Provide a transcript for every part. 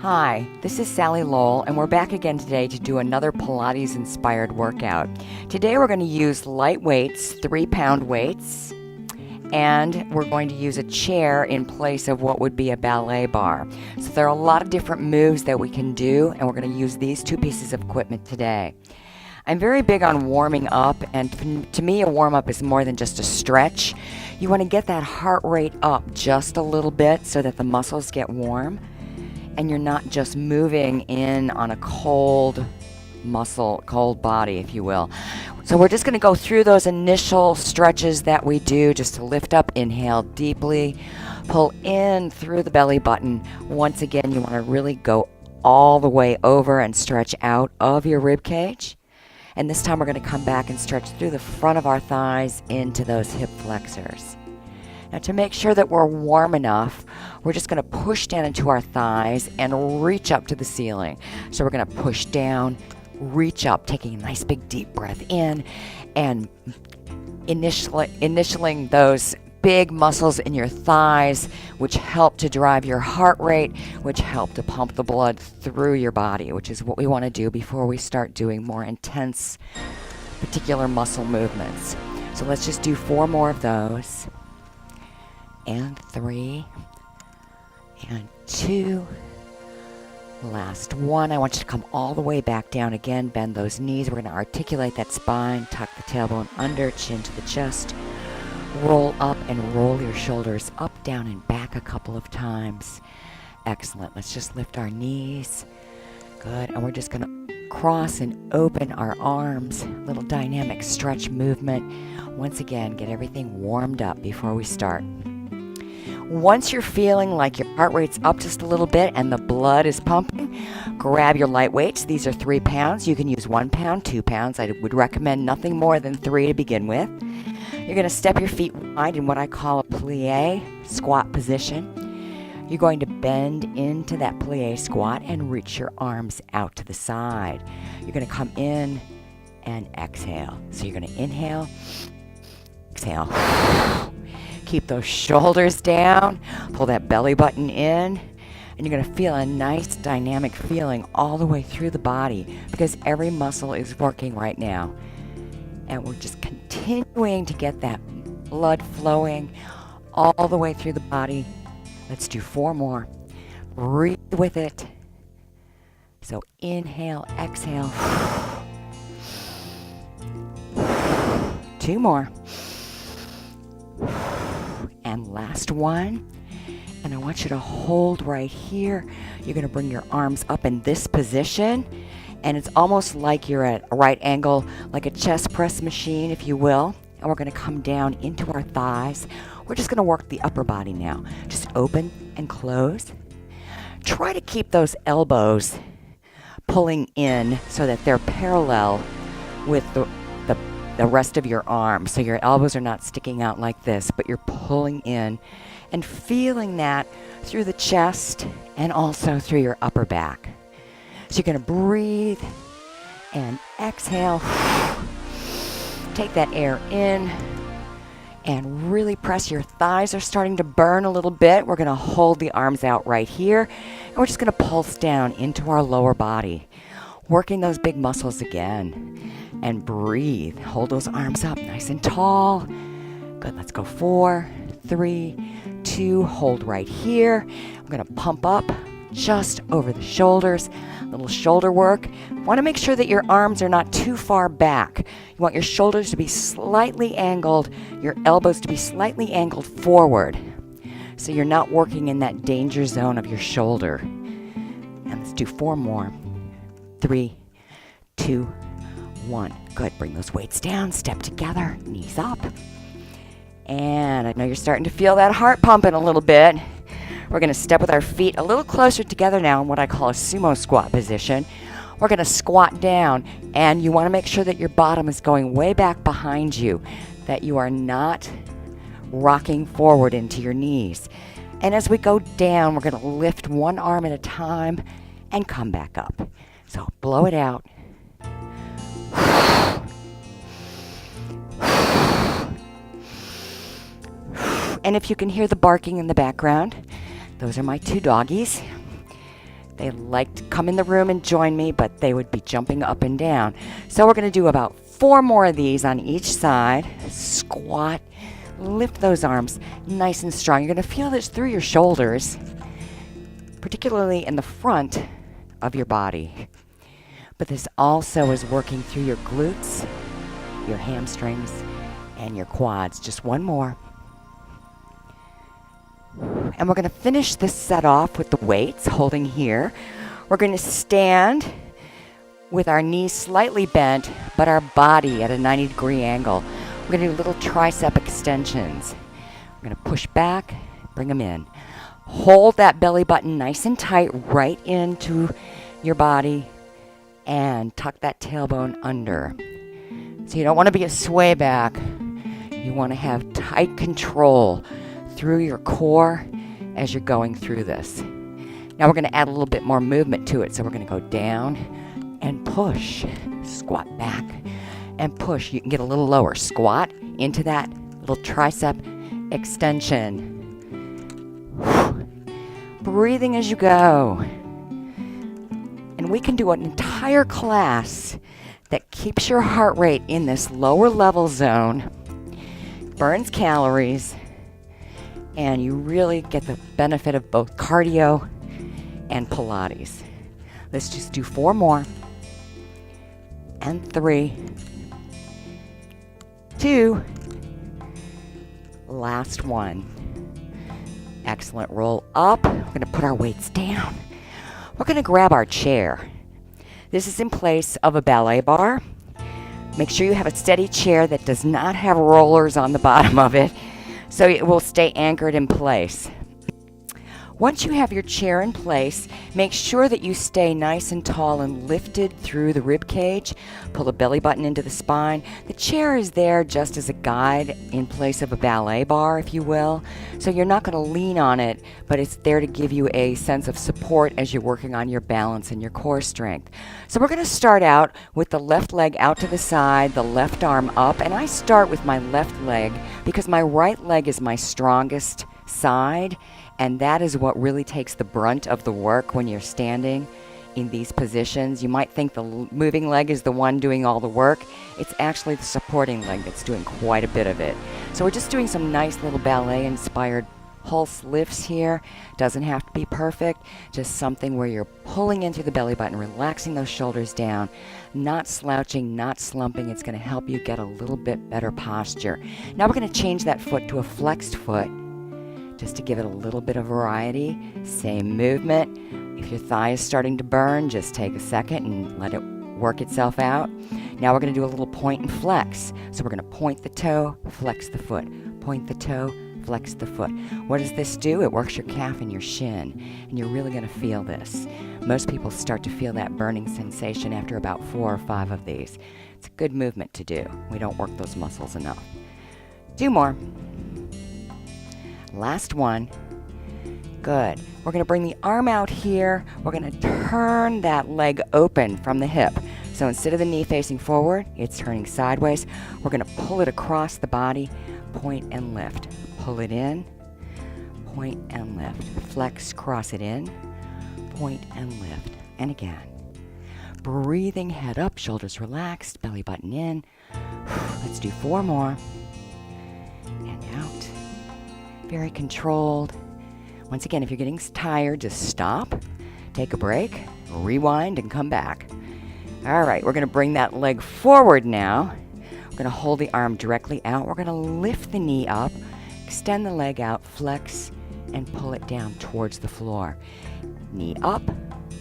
Hi, this is Sally Lowell, and we're back again today to do another Pilates-inspired workout. Today we're going to use light weights, 3-pound weights, and we're going to use a chair in place of what would be a ballet bar. So there are a lot of different moves that we can do, and we're going to use these two pieces of equipment today. I'm very big on warming up, and to me a warm-up is more than just a stretch. You want to get that heart rate up just a little bit so that the muscles get warm, and you're not just moving in on a cold body, if you will. So we're just going to go through those initial stretches that we do just to lift up. Inhale deeply, pull in through the belly button. Once again, you want to really go all the way over and stretch out of your rib cage. And this time we're going to come back and stretch through the front of our thighs into those hip flexors. Now, to make sure that we're warm enough, we're just going to push down into our thighs and reach up to the ceiling. So we're going to push down, reach up, taking a nice big deep breath in, and initialing those big muscles in your thighs, which help to drive your heart rate, which help to pump the blood through your body, which is what we want to do before we start doing more intense particular muscle movements. So let's just do 4 more of those. And 3, and 2, last 1. I want you to come all the way back down again, bend those knees. We're going to articulate that spine, tuck the tailbone under, chin to the chest, roll up and roll your shoulders up, down, and back a couple of times. Excellent. Let's just lift our knees. Good. And we're just going to cross and open our arms, little dynamic stretch movement. Once again, get everything warmed up before we start. Once you're feeling like your heart rate's up just a little bit and the blood is pumping, grab your light weights. These are 3 pounds. You can use 1 pound, 2 pounds. I would recommend nothing more than 3 to begin with. You're going to step your feet wide in what I call a plie squat position. You're going to bend into that plie squat and reach your arms out to the side. You're going to come in and exhale. So you're going to inhale, exhale. Keep those shoulders down, pull that belly button in, and you're going to feel a nice dynamic feeling all the way through the body because every muscle is working right now. And we're just continuing to get that blood flowing all the way through the body. Let's do 4 more. Breathe with it. So inhale, exhale. 2 more. And last one. And I want you to hold right here. You're going to bring your arms up in this position. And it's almost like you're at a right angle, like a chest press machine, if you will. And we're going to come down into our thighs. We're just going to work the upper body now. Just open and close. Try to keep those elbows pulling in so that they're parallel with the rest of your arm. So your elbows are not sticking out like this, but you're pulling in and feeling that through the chest and also through your upper back. So you're going to breathe and exhale. Take that air in and really press. Your thighs are starting to burn a little bit. We're going to hold the arms out right here. And we're just going to pulse down into our lower body, working those big muscles again. And breathe. Hold those arms up nice and tall. Good. Let's go 4, 3, 2. Hold right here. I'm going to pump up just over the shoulders. A little shoulder work. Want to make sure that your arms are not too far back. You want your shoulders to be slightly angled, your elbows to be slightly angled forward. So you're not working in that danger zone of your shoulder. And let's do 4 more. 3, 2, 1. Good. Bring those weights down. Step together. Knees up. And I know you're starting to feel that heart pumping a little bit. We're going to step with our feet a little closer together now in what I call a sumo squat position. We're going to squat down, and you want to make sure that your bottom is going way back behind you, that you are not rocking forward into your knees. And as we go down, we're going to lift one arm at a time and come back up. So blow it out. And if you can hear the barking in the background, those are my 2 doggies. They like to come in the room and join me, but they would be jumping up and down. So we're going to do about 4 more of these on each side. Squat, lift those arms nice and strong. You're going to feel this through your shoulders, particularly in the front of your body. But this also is working through your glutes, your hamstrings, and your quads. Just one more. And we're going to finish this set off with the weights, holding here. We're going to stand with our knees slightly bent, but our body at a 90-degree angle. We're going to do little tricep extensions. We're going to push back, bring them in. Hold that belly button nice and tight right into your body and tuck that tailbone under. So you don't want to be a sway back. You want to have tight control through your core as you're going through this. Now we're going to add a little bit more movement to it. So we're going to go down and push. Squat back and push. You can get a little lower. Squat into that little tricep extension. Breathing as you go. And we can do an entire class that keeps your heart rate in this lower level zone, burns calories, and you really get the benefit of both cardio and Pilates. Let's just do 4 more. And 3, 2, last one. Excellent. Roll up. We're going to put our weights down. We're going to grab our chair. This is in place of a ballet bar. Make sure you have a steady chair that does not have rollers on the bottom of it, so it will stay anchored in place. Once you have your chair in place, make sure that you stay nice and tall and lifted through the rib cage. Pull the belly button into the spine. The chair is there just as a guide in place of a ballet bar, if you will. So you're not going to lean on it, but it's there to give you a sense of support as you're working on your balance and your core strength. So we're going to start out with the left leg out to the side, the left arm up, and I start with my left leg because my right leg is my strongest side, and that is what really takes the brunt of the work when you're standing in these positions. You might think the moving leg is the one doing all the work. It's actually the supporting leg that's doing quite a bit of it. So we're just doing some nice little ballet-inspired pulse lifts here. Doesn't have to be perfect, just something where you're pulling into the belly button, relaxing those shoulders down, not slouching, not slumping. It's going to help you get a little bit better posture. Now we're going to change that foot to a flexed foot, just to give it a little bit of variety. Same movement. If your thigh is starting to burn, just take a second and let it work itself out. Now we're going to do a little point and flex. So we're going to point the toe, flex the foot. Point the toe, flex the foot. What does this do? It works your calf and your shin, and you're really going to feel this. Most people start to feel that burning sensation after about 4 or 5 of these. It's a good movement to do. We don't work those muscles enough. 2 more. Last one. Good. We're going to bring the arm out here. We're going to turn that leg open from the hip. So instead of the knee facing forward, it's turning sideways. We're going to pull it across the body, point and lift. Pull it in, point and lift. Flex, cross it in, point and lift. And again. Breathing, head up, shoulders relaxed, belly button in. Let's do 4 more. And out. Very controlled. Once again, if you're getting tired, just stop, take a break, rewind, and come back. All right, we're going to bring that leg forward now. We're going to hold the arm directly out. We're going to lift the knee up, extend the leg out, flex, and pull it down towards the floor. Knee up,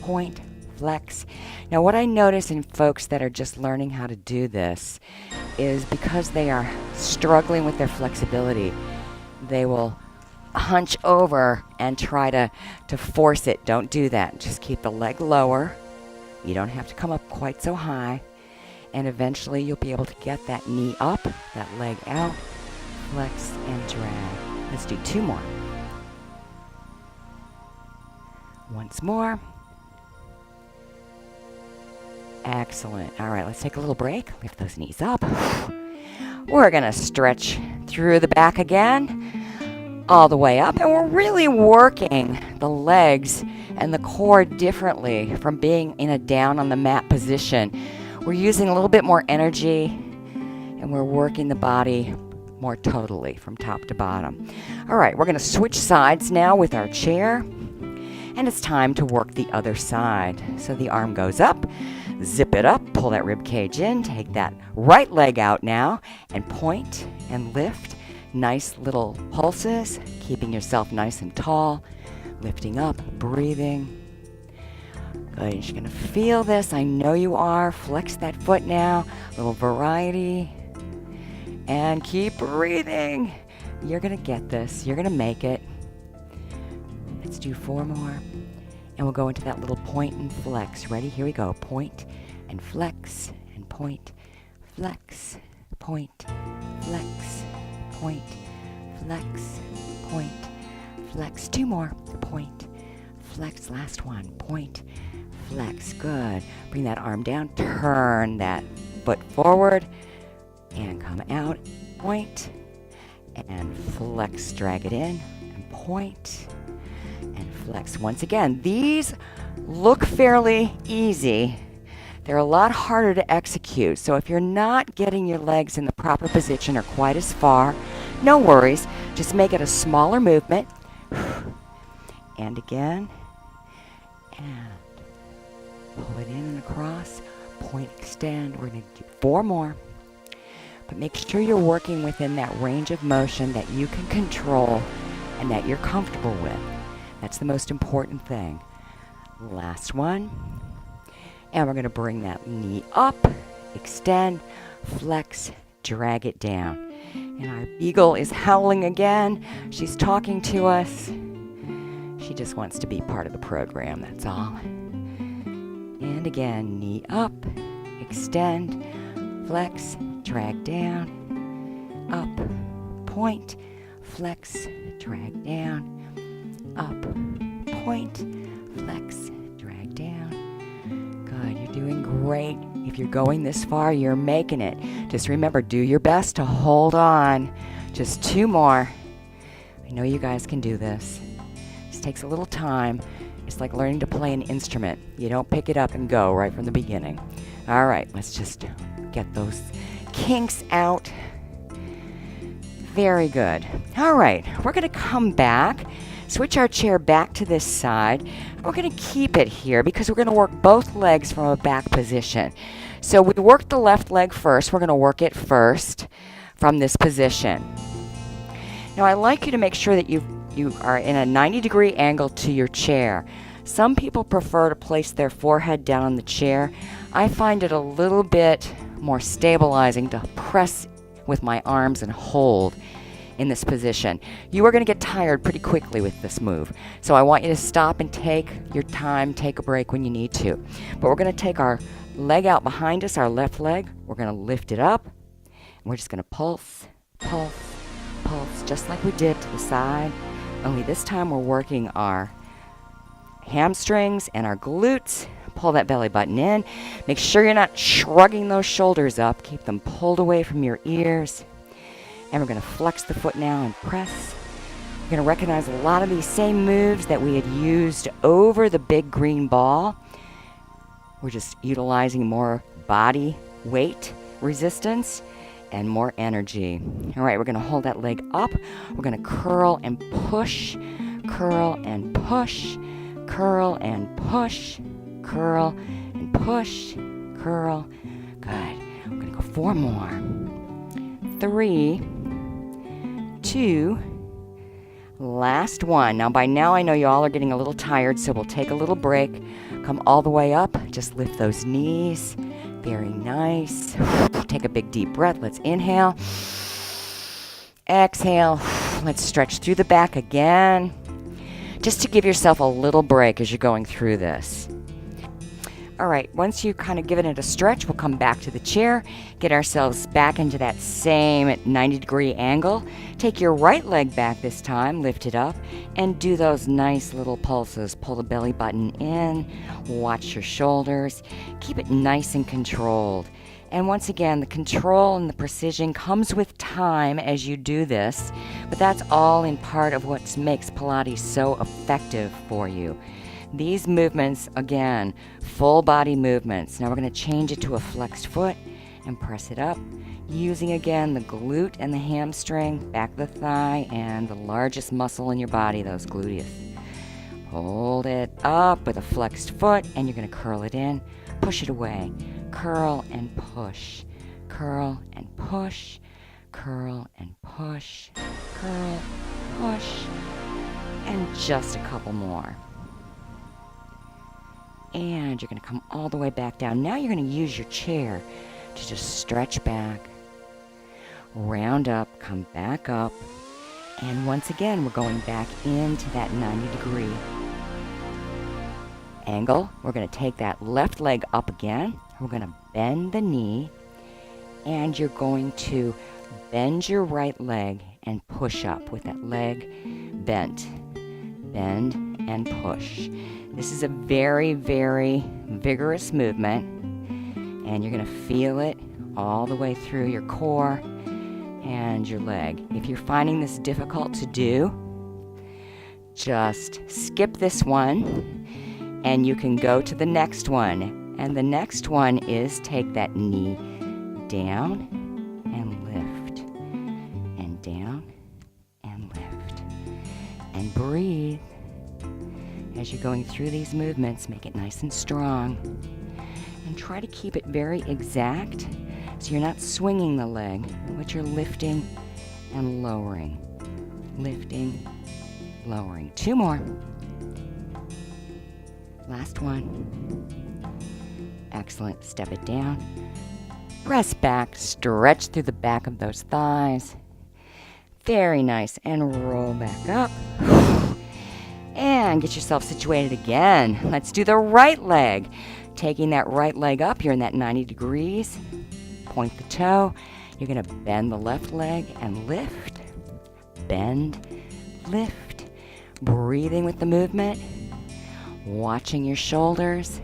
point, flex. Now, what I notice in folks that are just learning how to do this is because they are struggling with their flexibility, they will hunch over and try to force it. Don't do that. Just keep the leg lower. You don't have to come up quite so high. And eventually you'll be able to get that knee up, that leg out, flex and drag. Let's do 2 more. Once more. Excellent. All right, let's take a little break. Lift those knees up. We're going to stretch through the back again. all the way up. And we're really working the legs and the core differently from being in a down on the mat position. We're using a little bit more energy, and we're working the body more totally from top to bottom. All right, we're going to switch sides now with our chair, and it's time to work the other side. So the arm goes up, zip it up, pull that rib cage in, take that right leg out now, and point and lift. Nice little pulses, keeping yourself nice and tall, lifting up, breathing. Good, you're going to feel this. I know you are. Flex that foot now, a little variety. And keep breathing. You're going to get this. You're going to make it. Let's do 4 more. And we'll go into that little point and flex. Ready? Here we go. Point and flex and point, flex, point, flex, point, flex, point, flex. 2 more. Point, flex. Last one. Point, flex. Good. Bring that arm down. Turn that foot forward. And come out, point, and flex, drag it in, and point, and flex. Once again, these look fairly easy. They're a lot harder to execute. So if you're not getting your legs in the proper position or quite as far, no worries. Just make it a smaller movement. And again, and pull it in and across, point, extend. We're going to do 4 more. But make sure you're working within that range of motion that you can control and that you're comfortable with. That's the most important thing. Last one. And we're going to bring that knee up, extend, flex, drag it down. And our beagle is howling again. She's talking to us. She just wants to be part of the program, that's all. And again, knee up, extend, flex, drag down, up, point, flex, drag down, up, point, flex, drag down. Good, you're doing great. If you're going this far, you're making it. Just remember, do your best to hold on. Just 2 more. I know you guys can do this. This takes a little time. It's like learning to play an instrument. You don't pick it up and go right from the beginning. All right, let's just get those kinks out. Very good. All right, we're going to come back, switch our chair back to this side. We're going to keep it here because we're going to work both legs from a back position. So we worked the left leg first. We're going to work it first from this position. Now I like you to make sure that you are in a 90-degree angle to your chair. Some people prefer to place their forehead down on the chair. I find it a little bit more stabilizing to press with my arms and hold in this position. You are going to get tired pretty quickly with this move. So I want you to stop and take your time, take a break when you need to. But we're going to take our leg out behind us, our left leg. We're going to lift it up. And we're just going to pulse, pulse, pulse, just like we did to the side. Only this time we're working our hamstrings and our glutes. Pull that belly button in. Make sure you're not shrugging those shoulders up. Keep them pulled away from your ears. And we're going to flex the foot now and press. You're going to recognize a lot of these same moves that we had used over the big green ball. We're just utilizing more body weight resistance and more energy. All right, we're going to hold that leg up. We're going to curl and push, curl and push, curl and push, curl and push, curl. Good. We're going to go 4 more. 3, 2, last one. Now by now I know you all are getting a little tired, so we'll take a little break. Come all the way up. Just lift those knees. Very nice. Take a big deep breath. Let's inhale. Exhale. Let's stretch through the back again. Just to give yourself a little break as you're going through this. All right, once you kind of given it a stretch, we'll come back to the chair, get ourselves back into that same 90-degree angle. Take your right leg back this time, lift it up, and do those nice little pulses. Pull the belly button in, watch your shoulders, keep it nice and controlled. And once again, the control and the precision comes with time as you do this, But that's all in part of what makes Pilates so effective for you. These movements, again, full body movements. Now we're going to change it to a flexed foot and press it up, using again the glute and the hamstring, back of the thigh, and the largest muscle in your body, those gluteus. Hold it up with a flexed foot, and you're going to curl it in, push it away, curl and push, curl and push, curl and push, curl, push, and just a couple more. And you're going to come all the way back down. Now you're going to use your chair to just stretch back, round up, come back up, and once again we're going back into that 90-degree angle. We're going to take that left leg up again. We're going to bend the knee, and you're going to bend your right leg and push up with that leg bent. Bend and push. This is a very, very vigorous movement, and you're going to feel it all the way through your core and your leg. If you're finding this difficult to do, just skip this one and you can go to the next one. And the next one is take that knee down and lift, and down and lift, and breathe. As you're going through these movements, make it nice and strong. And try to keep it very exact so you're not swinging the leg, but you're lifting and lowering. Lifting, lowering. 2 more. Last one. Excellent. Step it down. Press back. Stretch through the back of those thighs. Very nice. And roll back up. And get yourself situated again. Let's do the right leg. Taking that right leg up, you're in that 90 degrees. Point the toe. You're going to bend the left leg and lift. Bend, lift. Breathing with the movement. Watching your shoulders.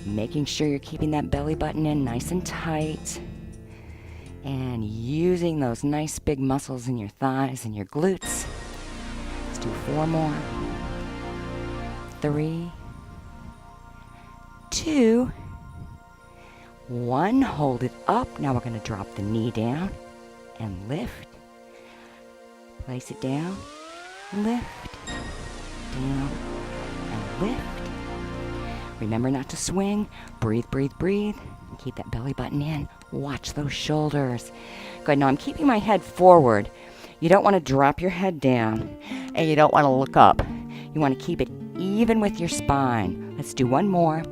Making sure you're keeping that belly button in nice and tight. And using those nice big muscles in your thighs and your glutes. Let's do 4 more. 3, 2, 1. Hold it up. Now we're going to drop the knee down and lift. Place it down, lift, down, and lift. Remember not to swing. Breathe, breathe, breathe. Keep that belly button in. Watch those shoulders. Good. Now I'm keeping my head forward. You don't want to drop your head down, and you don't want to look up. You want to keep it even with your spine. Let's do 1 more.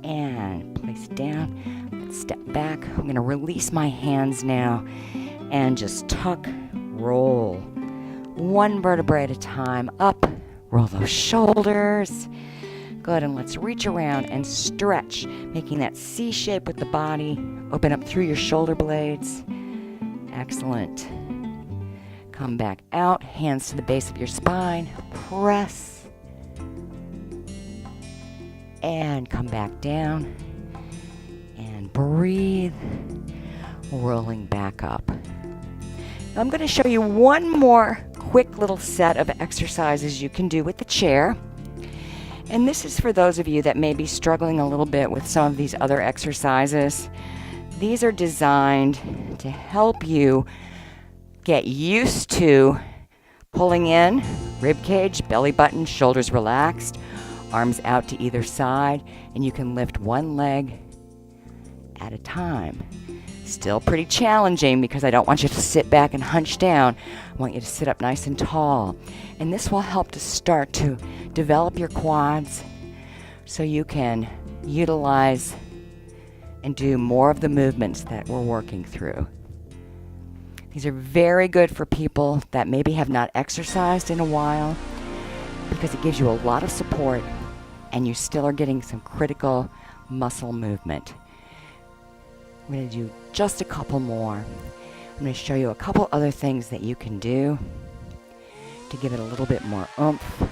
And place it down. Let's step back. I'm going to release my hands now and just tuck, roll. 1 vertebrae at a time. Up. Roll those shoulders. Good. And let's reach around and stretch, making that C shape with the body. Open up through your shoulder blades. Excellent. Come back out. Hands to the base of your spine. Press. And come back down. And breathe. Rolling back up. Now I'm going to show you 1 more quick little set of exercises you can do with the chair. And this is for those of you that may be struggling a little bit with some of these other exercises. These are designed to help you get used to pulling in, rib cage, belly button, shoulders relaxed, arms out to either side, and you can lift 1 leg at a time. Still pretty challenging because I don't want you to sit back and hunch down. I want you to sit up nice and tall. And this will help to start to develop your quads so you can utilize and do more of the movements that we're working through. These are very good for people that maybe have not exercised in a while because it gives you a lot of support and you still are getting some critical muscle movement. I'm going to do just a couple more. I'm going to show you a couple other things that you can do to give it a little bit more oomph.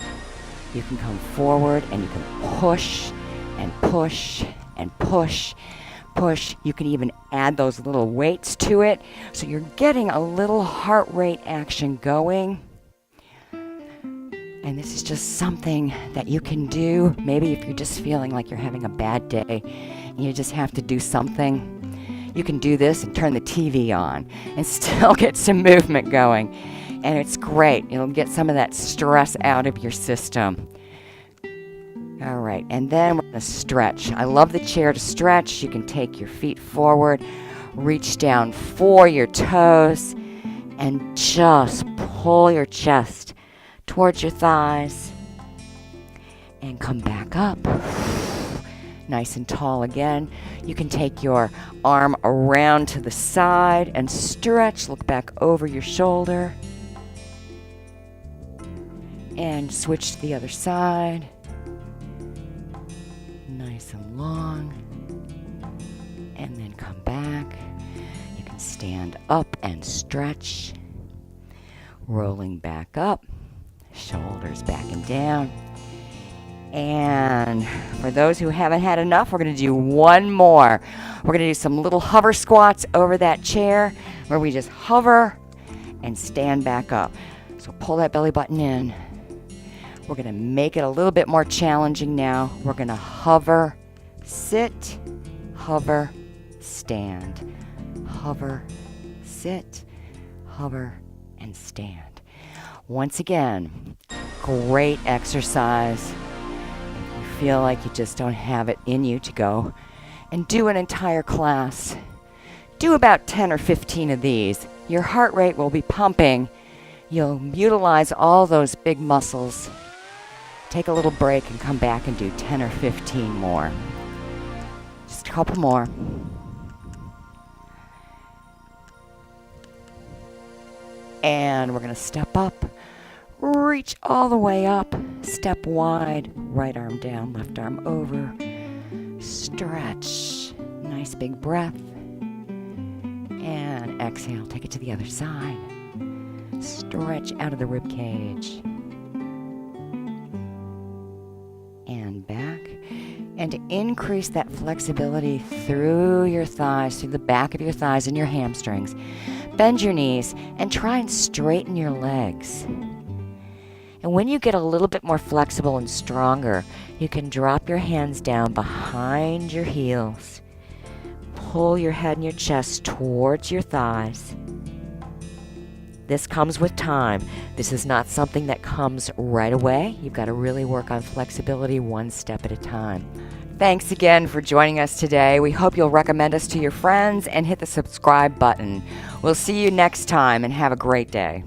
You can come forward and you can push and push and push. push. You can even add those little weights to it. So you're getting a little heart rate action going. And this is just something that you can do. Maybe if you're just feeling like you're having a bad day and you just have to do something, you can do this and turn the TV on and still get some movement going. And it's great. It'll get some of that stress out of your system. All right, and then we're going to stretch. I love the chair to stretch. You can take your feet forward, reach down for your toes, and just pull your chest towards your thighs and come back up. Nice and tall again. You can take your arm around to the side and stretch. Look back over your shoulder and switch to the other side. Nice and long. And then come back. You can stand up and stretch. Rolling back up. Shoulders back and down. And for those who haven't had enough, we're going to do one more. We're going to do some little hover squats over that chair where we just hover and stand back up. So pull that belly button in. We're going to make it a little bit more challenging now. We're going to hover, sit, hover, stand. Hover, sit, hover, and stand. Once again, great exercise. If you feel like you just don't have it in you to go and do an entire class, do about 10 or 15 of these. Your heart rate will be pumping. You'll utilize all those big muscles. Take a little break and come back and do 10 or 15 more. Just a couple more. And we're going to step up, reach all the way up, step wide, right arm down, left arm over, stretch, nice big breath, and exhale, take it to the other side, stretch out of the rib cage, and back, and to increase that flexibility through your thighs, through the back of your thighs and your hamstrings, bend your knees and try and straighten your legs. And when you get a little bit more flexible and stronger, you can drop your hands down behind your heels. Pull your head and your chest towards your thighs. This comes with time. This is not something that comes right away. You've got to really work on flexibility one step at a time. Thanks again for joining us today. We hope you'll recommend us to your friends and hit the subscribe button. We'll see you next time and have a great day.